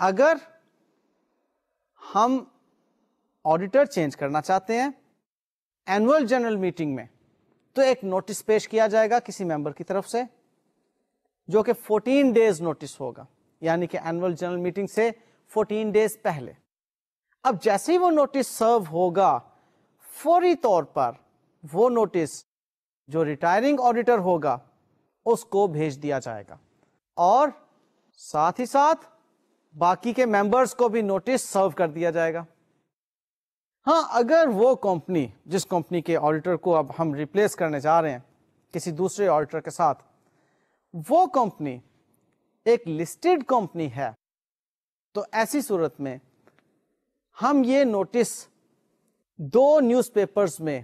اگر ہم آڈیٹر چینج کرنا چاہتے ہیں اینول جنرل میٹنگ میں تو ایک نوٹس پیش کیا جائے گا کسی ممبر کی طرف سے جو کہ 14 ڈیز نوٹس ہوگا, یعنی کہ اینول جنرل میٹنگ سے 14 ڈیز پہلے. اب جیسے ہی وہ نوٹس سرو ہوگا فوری طور پر وہ نوٹس جو ریٹائرنگ آڈیٹر ہوگا اس کو بھیج دیا جائے گا اور ساتھ ہی ساتھ باقی کے ممبرس کو بھی نوٹس سرو کر دیا جائے گا. ہاں, اگر وہ کمپنی جس کمپنی کے آڈیٹر کو اب ہم ریپلیس کرنے جا رہے ہیں کسی دوسرے آڈیٹر کے ساتھ, وہ کمپنی ایک لسٹڈ کمپنی ہے تو ایسی صورت میں ہم یہ نوٹس 2 نیوز پیپرز میں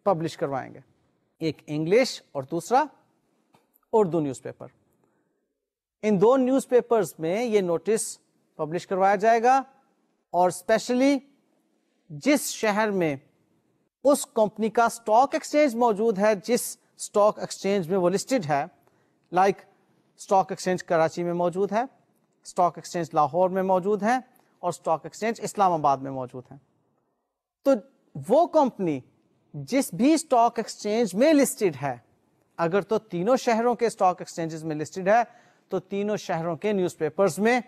پبلش کروائیں گے, ایک انگلش اور دوسرا اردو نیوز پیپر. ان 2 نیوز پیپرز میں یہ نوٹس پبلش کروایا جائے گا اور اسپیشلی جس شہر میں اس کمپنی کا اسٹاک ایکسچینج موجود ہے, جس اسٹاک ایکسچینج میں وہ لسٹڈ ہے, لائک اسٹاک ایکسچینج کراچی میں موجود ہے, اسٹاک ایکسچینج لاہور میں موجود ہے اور اسٹاک ایکسچینج اسلام آباد میں موجود ہے. تو وہ کمپنی جس بھی اسٹاک ایکسچینج میں لسٹڈ ہے, اگر تو تینوں شہروں کے اسٹاک ایکسچینجز میں لسٹڈ ہے تو تینوں شہروں کے نیوز پیپرز میں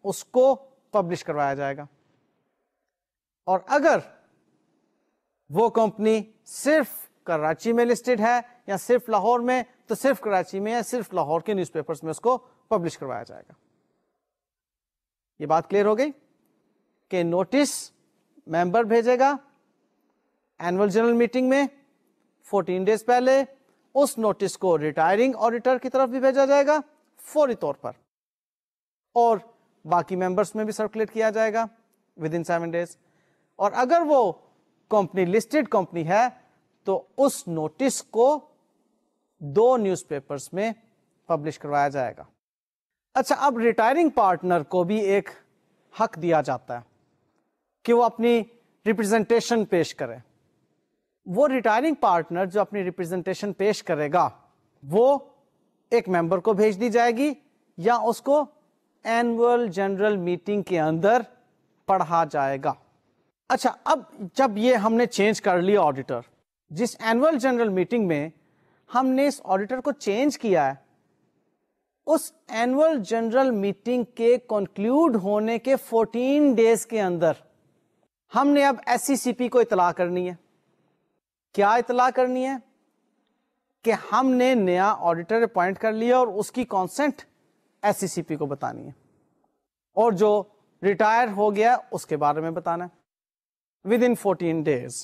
اس کو پبلش کروایا جائے گا. اور اگر وہ کمپنی صرف کراچی میں لسٹڈ ہے یا صرف لاہور میں تو صرف کراچی میں یا صرف لاہور کے نیوز پیپرز میں اس کو پبلش کروایا جائے گا. یہ بات کلیئر ہو گئی کہ نوٹس ممبر بھیجے گا اینول جنرل میٹنگ میں 14 ڈیز پہلے, اس نوٹس کو ریٹائرنگ آڈیٹر کی طرف بھی بھیجا جائے گا فوری طور پر اور باقی ممبرس میں بھی سرکولیٹ کیا جائے گا ود ان 7 ڈیز. اور اگر وہ کمپنی لسٹڈ کمپنی ہے تو اس نوٹس کو 2 نیوز پیپرز میں پبلش کروایا جائے گا. اچھا, اب ریٹائرنگ پارٹنر کو بھی ایک حق دیا جاتا ہے کہ وہ اپنی ریپرزنٹیشن پیش کرے. وہ ریٹائرنگ پارٹنر جو اپنی ریپرزنٹیشن پیش کرے گا وہ ایک ممبر کو بھیج دی جائے گی یا اس کو اینول جنرل میٹنگ کے اندر پڑھا جائے گا. اچھا, اب جب یہ ہم نے چینج کر لیا آڈیٹر, جس اینول جنرل میٹنگ میں ہم نے اس آڈیٹر کو چینج کیا ہے, اس اینول جنرل میٹنگ کے کنکلیوڈ ہونے کے 14 ڈیز کے اندر ہم نے اب ایس سی سی پی کو اطلاع کرنی ہے. کیا اطلاع کرنی ہے؟ کہ ہم نے نیا آڈیٹر اپوائنٹ کر لیا اور اس کی consonant S C C P کو بتانی ہے, اور جو ریٹائر ہو گیا اس کے بارے میں بتانا ہے ود ان 14 ڈیز.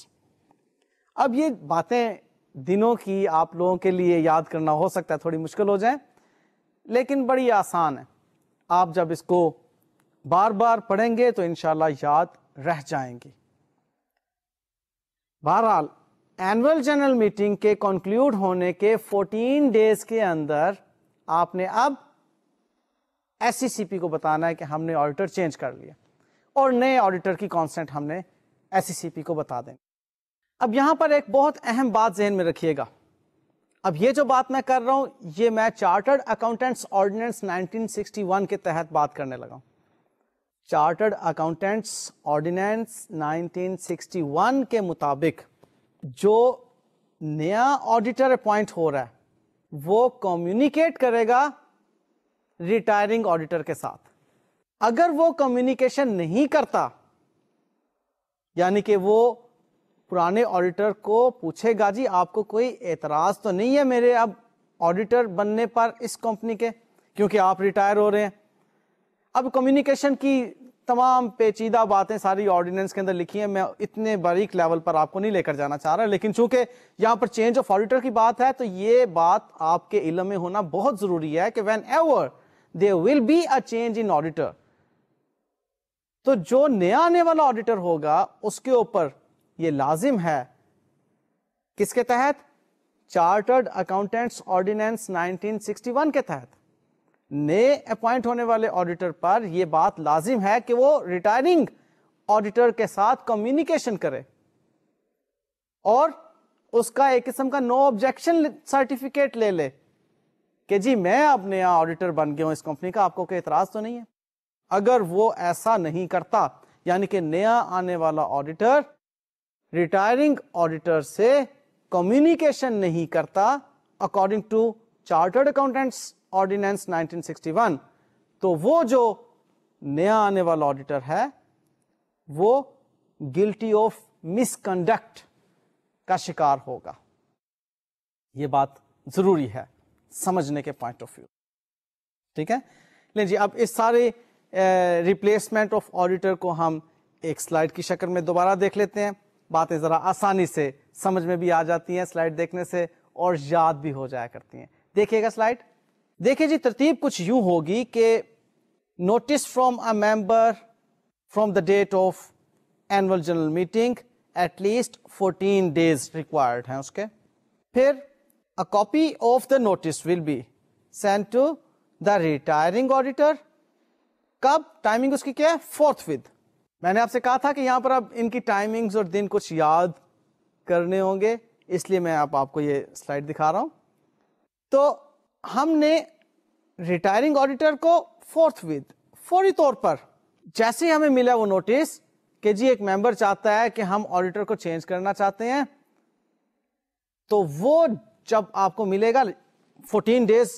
اب یہ باتیں دنوں کی آپ لوگوں کے لیے یاد کرنا ہو سکتا ہے تھوڑی مشکل ہو جائیں, لیکن بڑی آسان ہے. آپ جب اس کو بار بار پڑھیں گے تو انشاءاللہ یاد رہ جائیں گی. بہرحال اینول جنرل میٹنگ کے کنکلیوڈ ہونے کے 14 ڈیز کے اندر آپ نے اب ایس سی سی پی کو بتانا ہے کہ ہم نے آڈیٹر چینج کر لیا اور نئے آڈیٹر کی کانسنٹ ہم نے ایس سی سی پی کو بتا دیں. اب یہاں پر ایک بہت اہم بات ذہن میں رکھیے گا. اب یہ جو بات میں کر رہا ہوں یہ میں چارٹرڈ اکاؤنٹنٹس آرڈیننس 1961 کے تحت بات کرنے لگا ہوں. چارٹرڈ اکاؤنٹنٹس آرڈیننس 1961 کے مطابق جو نیا آڈیٹر اپوائنٹ ہو رہا ہے وہ کمیونیکیٹ کرے گا ریٹائرنگ آڈیٹر کے ساتھ. اگر وہ کمیونیکیشن نہیں کرتا, یعنی کہ وہ پرانے آڈیٹر کو پوچھے گا جی آپ کو کوئی اعتراض تو نہیں ہے میرے اب آڈیٹر بننے پر اس کمپنی کے, کیونکہ آپ ریٹائر ہو رہے ہیں. اب کمیونیکیشن کی تمام پیچیدہ باتیں ساری آرڈیننس کے اندر لکھی ہیں, میں اتنے باریک لیول پر آپ کو نہیں لے کر جانا چاہ رہا, لیکن چونکہ یہاں پر چینج آف آڈیٹر کی بات ہے تو یہ بات آپ کے علم میں ہونا بہت ضروری ہے کہ when ever there will be a change in auditor, تو جو نیا آنے والا آڈیٹر ہوگا اس کے اوپر یہ لازم ہے کس کے تحت؟ چارٹرڈ اکاؤنٹنٹس آرڈیننس 1961 کے تحت نئے اپوائنٹ ہونے والے آڈیٹر پر یہ بات لازم ہے کہ وہ ریٹائرنگ آڈیٹر کے ساتھ کمیونیکیشن کرے اور اس کا ایک قسم کا نو آبجیکشن سرٹیفکیٹ لے لے کہ جی میں اب نیا آڈیٹر بن گیا ہوں اس کمپنی کا, آپ کو کوئی اعتراض تو نہیں ہے. اگر وہ ایسا نہیں کرتا، یعنی کہ نیا آنے والا آڈیٹر ریٹائرنگ آڈیٹر سے کمیونیکیشن نہیں کرتا according to chartered accountants ordinance 1961، تو وہ جو نیا آنے والا آڈیٹر ہے وہ گلٹی آف مس کنڈکٹ کا شکار ہوگا. یہ بات ضروری ہے سمجھنے کے پوائنٹ آف ویو. ٹھیک ہے، لیں جی اب اس سارے ریپلیسمنٹ آف آڈیٹر کو ہم ایک سلائڈ کی شکل میں دوبارہ دیکھ لیتے ہیں. باتیں ذرا آسانی سے سمجھ میں بھی آ جاتی ہیں سلائڈ دیکھنے سے اور یاد بھی ہو جایا کرتی ہیں. دیکھیے گا سلائڈ. دیکھیے جی ترتیب کچھ یوں ہوگی کہ notice from a member from the date of annual general meeting at least 14 days required ہیں اس کے. پھر a copy of the notice will be sent to the retiring auditor. کب؟ ٹائمنگ اس کی کیا ہے؟ Forthwith. میں نے آپ سے کہا تھا کہ یہاں پر اب ان کی ٹائمنگز اور دن کچھ یاد کرنے ہوں گے، اس لیے میں اب آپ کو یہ سلائڈ دکھا رہا ہوں. تو ہم نے ریٹائرنگ آڈیٹر کو فورتھ ود فوری طور پر جیسے ہی ہمیں ملا وہ نوٹس کہ جی ایک ممبر چاہتا ہے کہ ہم آڈیٹر کو چینج کرنا چاہتے ہیں، تو وہ جب آپ کو ملے گا 14 days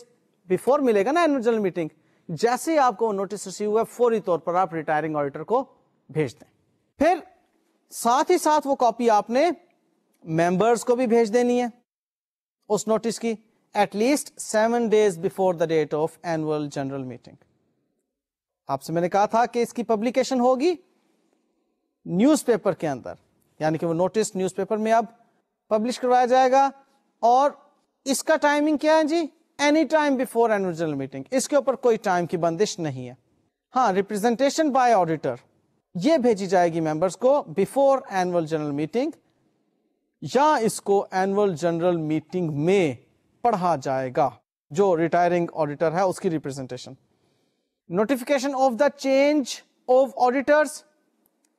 بیفور ملے گا نا اینوئل جنرل میٹنگ، جیسے ہی آپ کو نوٹس ریسیو ہوا فوری طور پر آپ ریٹائرنگ آڈیٹر کو بھیج دیں. پھر ساتھ ہی ساتھ وہ کاپی آپ نے ممبرس کو بھی بھیج دینی ہے اس نوٹس کی at least 7 days before the date of annual general meeting. آپ سے میں نے کہا تھا کہ اس کی پبلیکیشن ہوگی نیوز پیپر کے اندر، یعنی کہ وہ نوٹس نیوز پیپر میں اب پبلش کروایا جائے گا. اور اس کا ٹائمنگ کیا ہے جی؟ Any time before annual general meeting. اس کے اوپر کوئی ٹائم کی بندش نہیں ہے. ہاں، ریپرزینٹیشن بائی آڈیٹر یہ بھیجی جائے گی ممبرس کو بیفور اینوئل جنرل میٹنگ، یا اس کو اینوئل جنرل میٹنگ میں پڑھا جائے گا جو ریٹائرنگ آڈیٹر ہے اس کی representation. Notification of the change of auditors,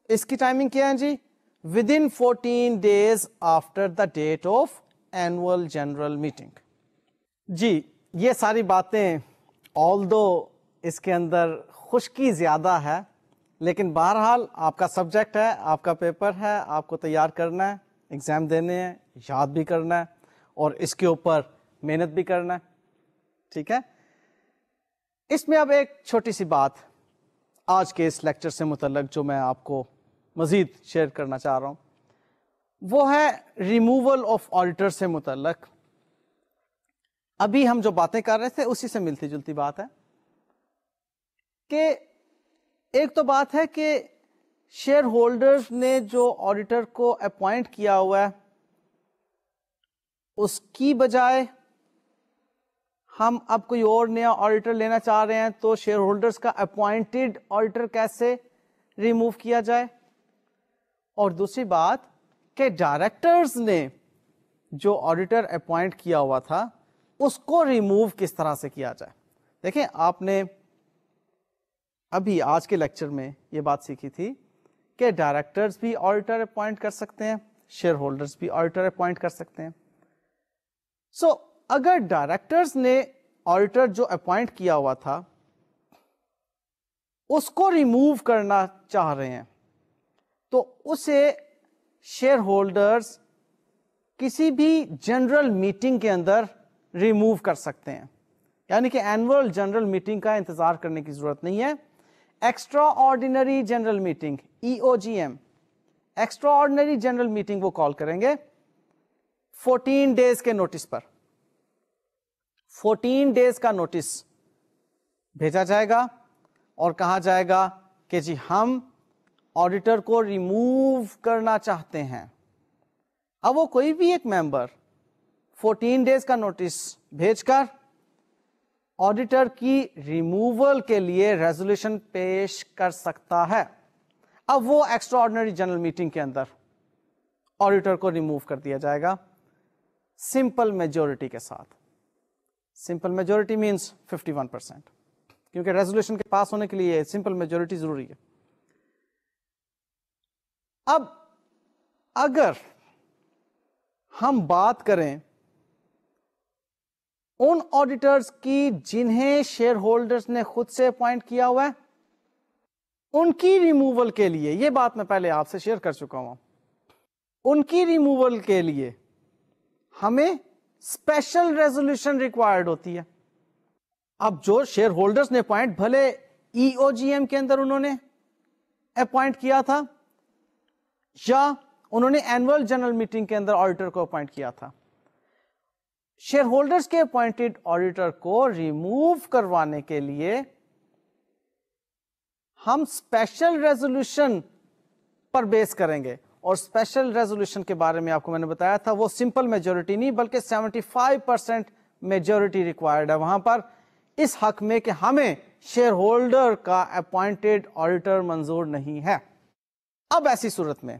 اس کی ٹائمنگ کیا ہے جی؟ within 14 days after the date of annual general meeting. جی یہ ساری باتیں although اس کے اندر خشکی زیادہ ہے، لیکن بہرحال آپ کا سبجیکٹ ہے، آپ کا پیپر ہے، آپ کو تیار کرنا ہے، ایگزام دینے ہیں، یاد بھی کرنا ہے اور اس کے اوپر محنت بھی کرنا ہے. ٹھیک ہے، اس میں اب ایک چھوٹی سی بات آج کے اس لیکچر سے متعلق جو میں آپ کو مزید شیئر کرنا چاہ رہا ہوں، وہ ہے ریموول آف آڈیٹر سے متعلق. ابھی ہم جو باتیں کر رہے تھے اسی سے ملتی جلتی بات ہے کہ ایک تو بات ہے کہ شیئر ہولڈرز نے جو آڈیٹر کو اپوائنٹ کیا ہوا ہے اس کی بجائے ہم اب کوئی اور نیا آڈیٹر لینا چاہ رہے ہیں، تو شیئر ہولڈرز کا اپوائنٹڈ آڈیٹر کیسے ریموو کیا جائے. اور دوسری بات کہ ڈائریکٹرز نے جو آڈیٹر اپوائنٹ کیا ہوا تھا اس کو ریموو کس طرح سے کیا جائے. دیکھیں آپ نے ابھی آج کے لیکچر میں یہ بات سیکھی تھی کہ ڈائریکٹرز بھی آڈیٹر اپوائنٹ کر سکتے ہیں، شیئر ہولڈرز بھی آڈیٹر اپوائنٹ کر سکتے ہیں. سو اگر ڈائریکٹرز نے آڈیٹر جو اپوائنٹ کیا ہوا تھا اس کو ریموو کرنا چاہ رہے ہیں تو اسے شیئر ہولڈرز کسی بھی جنرل میٹنگ کے اندر ریموو کر سکتے ہیں، یعنی کہ اینول جنرل میٹنگ کا انتظار کرنے کی ضرورت نہیں ہے. Extra ordinary general meeting EOGM، extra ordinary general meeting وہ کال کریں گے 14 days کے نوٹس پر. 14 days کا نوٹس بھیجا جائے گا اور کہا جائے گا کہ جی ہم آڈیٹر کو ریموو کرنا چاہتے ہیں. اب وہ کوئی بھی ایک ممبر 14 days کا نوٹس بھیج کر آڈیٹر کی ریموول کے لیے ریزولوشن پیش کر سکتا ہے. اب وہ ایکسٹرا آرڈینری جنرل میٹنگ کے اندر آڈیٹر کو ریموو کر دیا جائے گا سمپل میجورٹی کے ساتھ. سمپل میجورٹی مینس 51%، کیونکہ ریزولوشن کے پاس ہونے کے لیے سمپل میجورٹی ضروری ہے. اب اگر ہم بات کریں ان آڈیٹرز کی جنہیں شیئر ہولڈرز نے خود سے اپوائنٹ کیا ہوا ہے، ان کی ریموول کے لیے، یہ بات میں پہلے آپ سے شیئر کر چکا ہوں، ان کی ریموول کے لیے ہمیں اسپیشل ریزولوشن ریکوائرڈ ہوتی ہے. اب جو شیئر ہولڈرز نے اپوائنٹ، بھلے ای او جی ایم کے اندر انہوں نے اپوائنٹ کیا تھا یا انہوں نے اینوئل جنرل میٹنگ کے اندر آڈیٹر کو اپوائنٹ کیا تھا، شیئر ہولڈرز کے اپوائنٹڈ آڈیٹر کو ریموو کروانے کے لیے ہم اسپیشل ریزولوشن پر بیس کریں گے. اور اسپیشل ریزولوشن کے بارے میں آپ کو میں نے بتایا تھا، وہ سمپل میجورٹی نہیں بلکہ 75% میجورٹی ریکوائرڈ ہے وہاں پر، اس حق میں کہ ہمیں شیئر ہولڈر کا اپوائنٹڈ آڈیٹر منظور نہیں ہے. اب ایسی صورت میں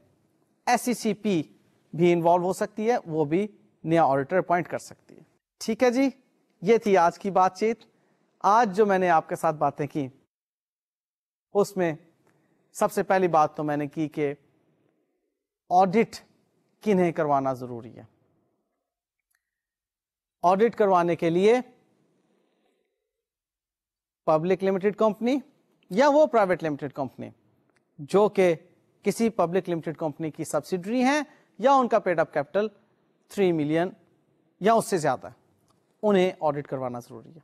ایس سی سی پی بھی انوالو ہو سکتی ہے، وہ بھی نیا آڈیٹر اپوائنٹ کر سکتی ہے. ٹھیک ہے جی، یہ تھی آج کی بات چیت. آج جو میں نے آپ کے ساتھ باتیں کی اس میں سب سے پہلی بات تو میں نے کی کہ آڈٹ کنہیں کروانا ضروری ہے. آڈٹ کروانے کے لیے پبلک لمیٹڈ کمپنی یا وہ پرائیویٹ لمیٹڈ کمپنی جو کہ کسی پبلک لمیٹڈ کمپنی کی سبسیڈری ہیں یا ان کا پیڈ اپ کیپٹل 3 ملین یا اس سے زیادہ ہے، انہیں آڈٹ کروانا ضروری ہے.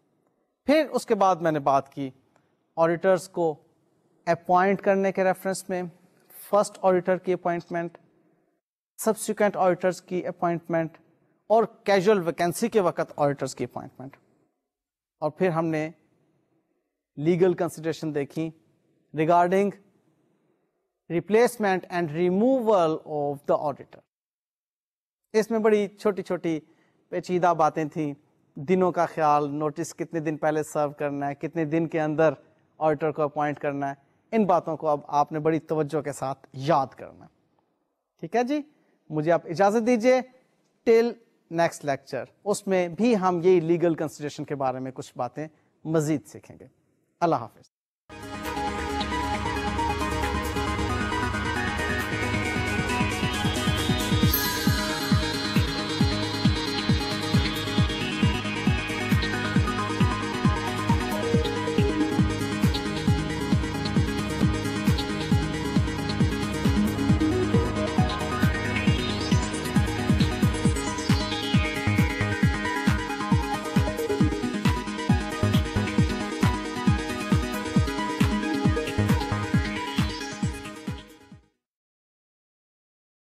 پھر اس کے بعد میں نے بات کی آڈیٹرز کو اپوائنٹ کرنے کے ریفرنس میں فرسٹ آڈیٹر کی اپوائنٹمنٹ، سبسیکوینٹ آڈیٹرز کی اپوائنٹمنٹ اور کیجول ویکینسی کے وقت آڈیٹرز کی اپوائنٹمنٹ. اور پھر ہم نے لیگل کنسیڈریشن دیکھی regarding replacement and removal of the auditor. اس میں بڑی چھوٹی چھوٹی پیچیدہ باتیں تھیں، دنوں کا خیال، نوٹس کتنے دن پہلے سرو کرنا ہے، کتنے دن کے اندر آڈیٹر کو اپوائنٹ کرنا ہے، ان باتوں کو اب آپ نے بڑی توجہ کے ساتھ یاد کرنا ہے. ٹھیک ہے جی، مجھے آپ اجازت دیجیے ٹل نیکسٹ لیکچر، اس میں بھی ہم یہی لیگل کنسیڈریشن کے بارے میں کچھ باتیں مزید سیکھیں گے. اللہ حافظ.